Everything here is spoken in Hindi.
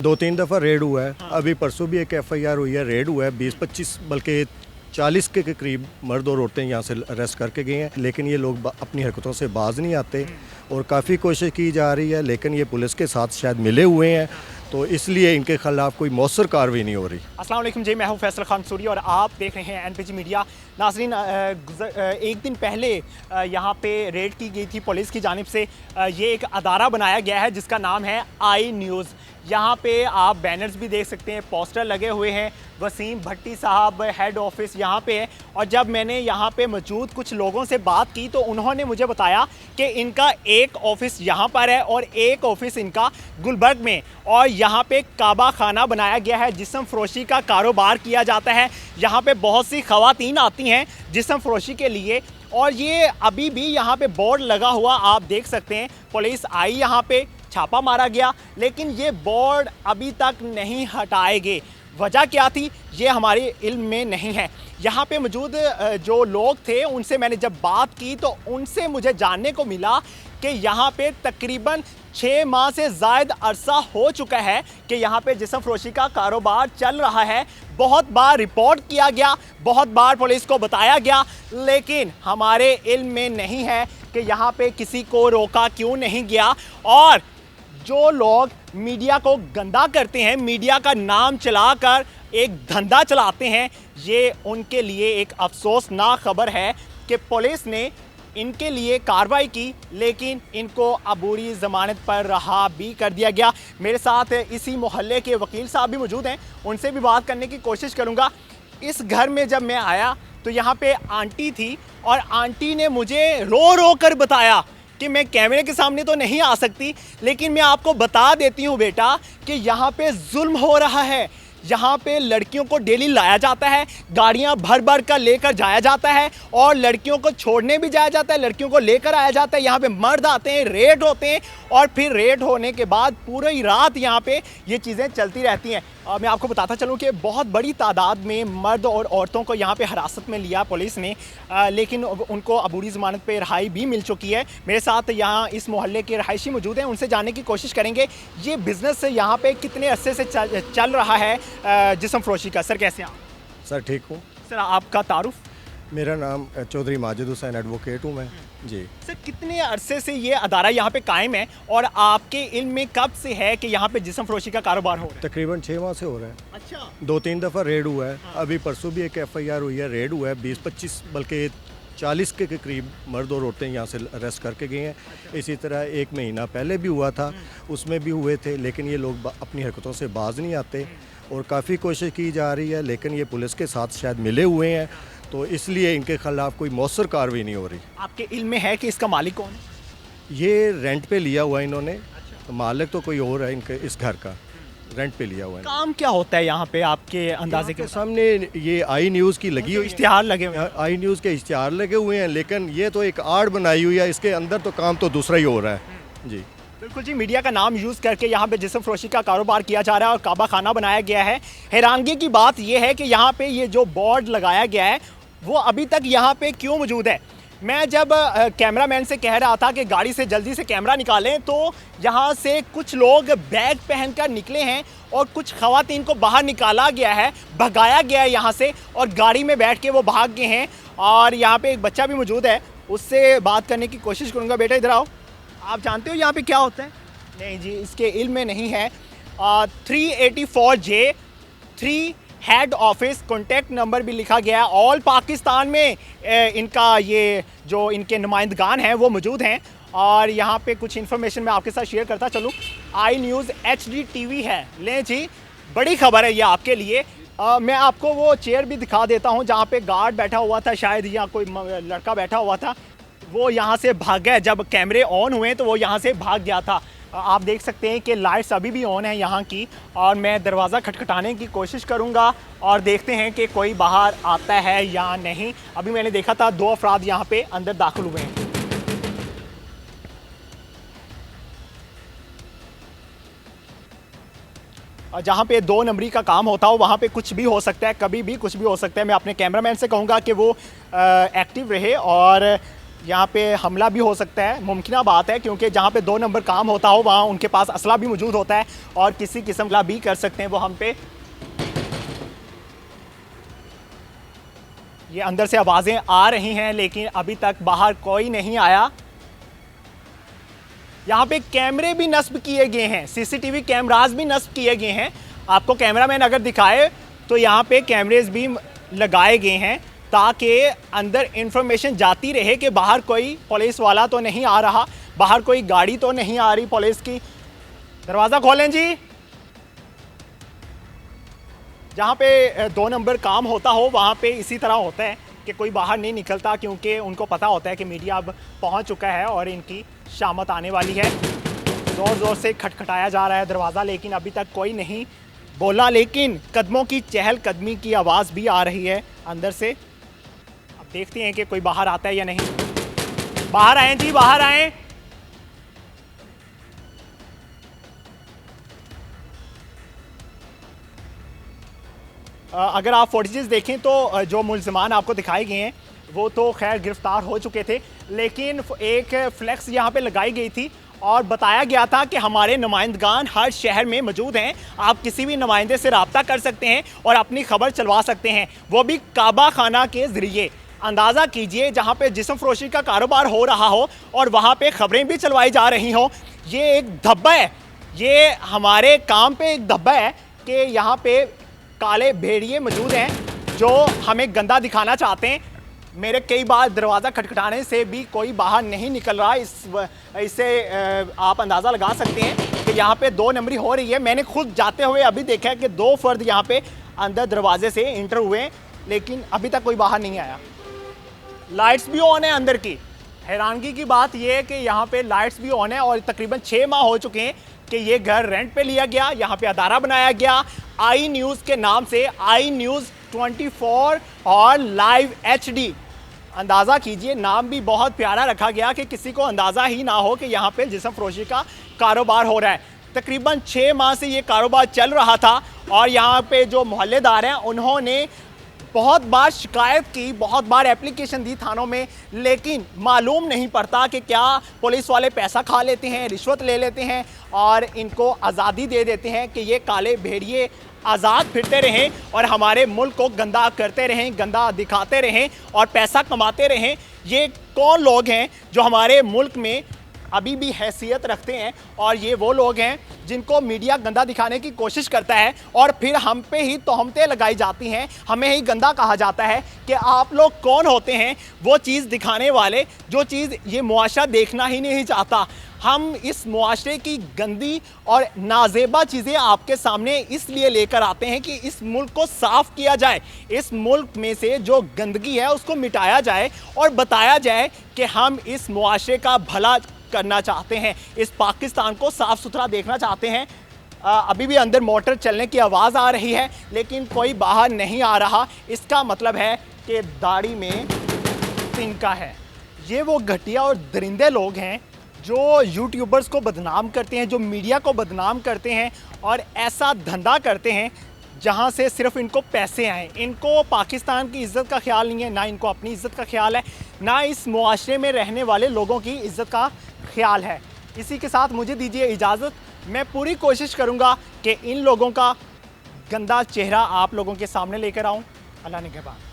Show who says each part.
Speaker 1: 2-3 दफ़ा रेड हुआ है। अभी परसों भी एक एफआईआर हुई है, रेड हुआ है, 20-25 बल्कि 40 के करीब मर्द और औरतें यहाँ से अरेस्ट करके गए हैं, लेकिन ये लोग अपनी हरकतों से बाज नहीं आते और काफ़ी कोशिश की जा रही है, लेकिन ये पुलिस के साथ शायद मिले हुए हैं, तो इसलिए इनके खिलाफ कोई मौसर कार्रवाई नहीं हो रही।
Speaker 2: अस्सलाम वालेकुम जी, मैं हूं फैसल खान सूरी और आप देख रहे हैं एनपीजी मीडिया। नाज़रीन, एक दिन पहले यहाँ पे रेड की गई थी पुलिस की जानिब से। ये एक अदारा बनाया गया है जिसका नाम है आई न्यूज़। यहाँ पे आप बैनर्स भी देख सकते हैं, पोस्टर लगे हुए हैं। वसीम भट्टी साहब हेड ऑफिस यहाँ पे है और जब मैंने यहाँ पे मौजूद कुछ लोगों से बात की तो उन्होंने मुझे बताया कि इनका एक ऑफिस यहाँ पर है और एक ऑफिस इनका गुलबर्ग में, और यहाँ पे काबा खाना बनाया गया है, जिस्म फरोशी का कारोबार किया जाता है। यहाँ पे बहुत सी ख़वातीन आती हैं जिस्म फरोशी के लिए, और ये अभी भी यहाँ पे बोर्ड लगा हुआ आप देख सकते हैं। पुलिस आई, यहाँ पे छापा मारा गया, लेकिन ये बोर्ड अभी तक नहीं हटाए गए। वजह क्या थी ये हमारे इल्म में नहीं है। यहाँ पे मौजूद जो लोग थे उनसे मैंने जब बात की तो उनसे मुझे जानने को मिला कि यहाँ पे तकरीबन 6 माह से ज़ायद अरसा हो चुका है कि यहाँ पे जिस्म फरोशी का कारोबार चल रहा है। बहुत बार रिपोर्ट किया गया, बहुत बार पुलिस को बताया गया, लेकिन हमारे इल्म में नहीं है कि यहाँ पे किसी को रोका क्यों नहीं गया। और जो लोग मीडिया को गंदा करते हैं, मीडिया का नाम चलाकर एक धंधा चलाते हैं, ये उनके लिए एक अफसोसनाक खबर है कि पुलिस ने इनके लिए कार्रवाई की, लेकिन इनको अबूरी ज़मानत पर रहा भी कर दिया गया। मेरे साथ इसी मोहल्ले के वकील साहब भी मौजूद हैं, उनसे भी बात करने की कोशिश करूँगा। इस घर में जब मैं आया तो यहाँ पे आंटी थी और आंटी ने मुझे रो रो कर बताया कि मैं कैमरे के सामने तो नहीं आ सकती, लेकिन मैं आपको बता देती हूँ बेटा कि यहाँ पे जुल्म हो रहा है। यहाँ पे लड़कियों को डेली लाया जाता है, गाड़ियाँ भर भर कर लेकर जाया जाता है और लड़कियों को छोड़ने भी जाया जाता है, लड़कियों को लेकर आया जाता है। यहाँ पे मर्द आते हैं, रेड होते हैं और फिर रेड होने के बाद पूरी रात यहाँ पे ये चीज़ें चलती रहती हैं। मैं आपको बताता चलूँ कि बहुत बड़ी तादाद में मर्द और औरतों को यहाँ पे हिरासत में लिया पुलिस ने, लेकिन उनको अबूरी ज़मानत पे रिहाई भी मिल चुकी है। मेरे साथ यहाँ इस मोहल्ले के रहायशी मौजूद हैं, उनसे जानने की कोशिश करेंगे ये बिज़नेस यहाँ पे कितने अरसे से चल रहा है जिस्म फरोशी का। सर कैसे हैं आप?
Speaker 1: सर ठीक हूँ।
Speaker 2: सर आपका तारुफ?
Speaker 1: मेरा नाम चौधरी माजिद हुसैन एडवोकेट हूँ मैं जी।
Speaker 2: सर कितने अरसे से ये अदारा यहाँ पे कायम है और आपके इल्म में कब से है कि यहाँ पे जिस्म फरोशी का कारोबार हो रहा है?
Speaker 1: तकरीबन 6 माह से हो रहा है।
Speaker 2: अच्छा।
Speaker 1: 2-3 दफ़ा रेड हुआ है। अभी परसों भी एक एफआईआर हुई है, रेड हुआ है, 20-25 बल्कि 40 के करीब मर्द और औरतें यहाँ से अरेस्ट करके गए हैं। इसी तरह 1 महीना पहले भी हुआ था, उसमें भी हुए थे, लेकिन ये लोग अपनी हरकतों से बाज नहीं आते और काफ़ी कोशिश की जा रही है, लेकिन ये पुलिस के साथ शायद मिले हुए हैं, तो इसलिए इनके खिलाफ कोई मौसर कार्रवाई नहीं हो रही।
Speaker 2: आपके इल्म में है कि इसका मालिक कौन है?
Speaker 1: ये रेंट पे लिया हुआ है इन्होंने। तो मालिक तो कोई और है इनके, इस घर का रेंट पे लिया हुआ है।
Speaker 2: काम क्या होता है यहाँ पे आपके अंदाजे के
Speaker 1: सामने ये आई न्यूज़ की लगी हुई
Speaker 2: इश्तिहार लगे हुए हैं?
Speaker 1: आई न्यूज़ के इश्तिहार लगे हुए हैं, लेकिन ये तो एक आड़ बनाई हुई है, इसके अंदर तो काम तो दूसरा ही हो रहा है जी।
Speaker 2: बिल्कुल जी, मीडिया का नाम यूज़ करके यहाँ पे जिस्म फरोशी का कारोबार किया जा रहा है और काबा खाना बनाया गया है। हैरानगी की बात यह है कि यहाँ पे ये जो बोर्ड लगाया गया है वो अभी तक यहाँ पे क्यों मौजूद है। मैं जब कैमरामैन से कह रहा था कि गाड़ी से जल्दी से कैमरा निकालें तो यहाँ से कुछ लोग बैग पहनकर निकले हैं और कुछ ख़वातीन को बाहर निकाला गया है, भगाया गया है यहाँ से और गाड़ी में बैठ के वो भाग गए हैं। और यहाँ पे एक बच्चा भी मौजूद है, उससे बात करने की कोशिश करूँगा। बेटा इधर आओ, आप जानते हो यहाँ पे क्या होता है? नहीं जी, इसके इल्म में नहीं है। 384J 3 head office, contact number भी लिखा गया है। ऑल पाकिस्तान में इनका ये जो इनके नुमाइंदगान हैं वो मौजूद हैं और यहाँ पे कुछ इन्फॉर्मेशन मैं आपके साथ शेयर करता चलूँ। आई न्यूज़ HD TV है। लें जी, बड़ी खबर है ये आपके लिए। मैं आपको वो चेयर भी दिखा देता हूँ जहाँ पे गार्ड बैठा हुआ था, शायद या कोई लड़का बैठा हुआ था, वो यहाँ से भाग गया। जब कैमरे ऑन हुए तो वो यहाँ से भाग गया था। आप देख सकते हैं कि लाइट्स अभी भी ऑन है यहाँ की और मैं दरवाज़ा खटखटाने की कोशिश करूँगा और देखते हैं कि कोई बाहर आता है या नहीं। अभी मैंने देखा था 2 अफराद यहाँ पे अंदर दाखिल हुए हैं। जहाँ पे 2 नंबरी का काम होता हो वहाँ पे कुछ भी हो सकता है, कभी भी कुछ भी हो सकता है। मैं अपने कैमरामैन से कहूँगा कि वो एक्टिव रहे और यहाँ पे हमला भी हो सकता है, मुमकिन बात है, क्योंकि जहाँ पे 2 नंबर काम होता हो वहाँ उनके पास असला भी मौजूद होता है और किसी किस्म का भी कर सकते हैं वो हम पे। ये अंदर से आवाज़ें आ रही हैं लेकिन अभी तक बाहर कोई नहीं आया। यहाँ पे कैमरे भी नस्ब किए गए हैं, सीसीटीवी कैमरास भी नस्ब किए गए हैं। आपको कैमरामैन अगर दिखाए तो यहाँ पे कैमरेज भी लगाए गए हैं ताकि अंदर इंफॉर्मेशन जाती रहे कि बाहर कोई पुलिस वाला तो नहीं आ रहा, बाहर कोई गाड़ी तो नहीं आ रही पुलिस की। दरवाज़ा खोलें जी। जहाँ पे 2 नंबर काम होता हो वहाँ पे इसी तरह होता है कि कोई बाहर नहीं निकलता, क्योंकि उनको पता होता है कि मीडिया अब पहुँच चुका है और इनकी शामत आने वाली है। ज़ोर ज़ोर से खटखटाया जा रहा है दरवाज़ा, लेकिन अभी तक कोई नहीं बोला। लेकिन कदमों की चहलकदमी की आवाज़ भी आ रही है अंदर से। अब देखते हैं कि कोई बाहर आता है या नहीं। बाहर आए जी, बाहर आए। अगर आप फुटेजेस देखें तो जो मुल्ज़िमान आपको दिखाए गए हैं वो तो खैर गिरफ्तार हो चुके थे, लेकिन एक फ्लैक्स यहाँ पे लगाई गई थी और बताया गया था कि हमारे नुमाइंदगान हर शहर में मौजूद हैं, आप किसी भी नुमाइंदे से रब्ता कर सकते हैं और अपनी खबर चलवा सकते हैं, वो भी काबा खाना के ज़रिए। अंदाज़ा कीजिए, जहाँ पे जिस्म फरोशी का कारोबार हो रहा हो और वहाँ पे खबरें भी चलवाई जा रही हों। ये एक धब्बा है, ये हमारे काम पे एक धब्बा है कि यहाँ पे काले भेड़िए मौजूद हैं जो हमें गंदा दिखाना चाहते हैं। मेरे कई बार दरवाज़ा खटखटाने से भी कोई बाहर नहीं निकल रहा। इससे आप अंदाज़ा लगा सकते हैं कि यहाँ पे 2 नंबरी हो रही है। मैंने खुद जाते हुए अभी देखा है कि 2 फर्द यहाँ पे अंदर दरवाजे से इंटर हुए हैं, लेकिन अभी तक कोई बाहर नहीं आया। लाइट्स भी ऑन है अंदर की। हैरानगी की बात यह है कि यहाँ पे लाइट्स भी ऑन है और तकरीबन 6 माह हो चुके हैं कि ये घर रेंट पे लिया गया, यहाँ पे अदारा बनाया गया आई न्यूज़ के नाम से, आई न्यूज़ 24 और लाइव HD। अंदाज़ा कीजिए, नाम भी बहुत प्यारा रखा गया कि किसी को अंदाज़ा ही ना हो कि यहाँ पे जिस्म फरोशी का कारोबार हो रहा है। तकरीबन 6 माह से ये कारोबार चल रहा था और यहाँ पे जो मोहल्लेदार हैं उन्होंने बहुत बार शिकायत की, बहुत बार एप्लीकेशन दी थानों में, लेकिन मालूम नहीं पड़ता कि क्या पुलिस वाले पैसा खा लेते हैं, रिश्वत ले लेते हैं और इनको आज़ादी दे देते हैं कि ये काले भेड़िए आज़ाद फिरते रहें और हमारे मुल्क को गंदा करते रहें, गंदा दिखाते रहें और पैसा कमाते रहें। ये कौन लोग हैं जो हमारे मुल्क में अभी भी हैसियत रखते हैं? और ये वो लोग हैं जिनको मीडिया गंदा दिखाने की कोशिश करता है और फिर हम पे ही तोहमतें लगाई जाती हैं, हमें ही गंदा कहा जाता है कि आप लोग कौन होते हैं वो चीज़ दिखाने वाले, जो चीज़ ये मुआशरा देखना ही नहीं चाहता। हम इस मुआशरे की गंदी और नाजेबा चीज़ें आपके सामने इसलिए लेकर आते हैं कि इस मुल्क को साफ़ किया जाए, इस मुल्क में से जो गंदगी है उसको मिटाया जाए और बताया जाए कि हम इस मुआशरे का भला करना चाहते हैं, इस पाकिस्तान को साफ़ सुथरा देखना चाहते हैं। अभी भी अंदर मोटर चलने की आवाज़ आ रही है लेकिन कोई बाहर नहीं आ रहा। इसका मतलब है कि दाढ़ी में तिनका है। ये वो घटिया और दरिंदे लोग हैं जो यूट्यूबर्स को बदनाम करते हैं, जो मीडिया को बदनाम करते हैं और ऐसा धंधा करते हैं जहां से सिर्फ इनको पैसे आएँ। इनको पाकिस्तान की इज़्ज़त का ख्याल नहीं है, ना इनको अपनी इज़्ज़त का ख्याल है, ना इस मुआशरे में रहने वाले लोगों की इज़्ज़त का ख्याल है। इसी के साथ मुझे दीजिए इजाज़त। मैं पूरी कोशिश करूंगा कि इन लोगों का गंदा चेहरा आप लोगों के सामने लेकर आऊं। अल्लाह निगहबान।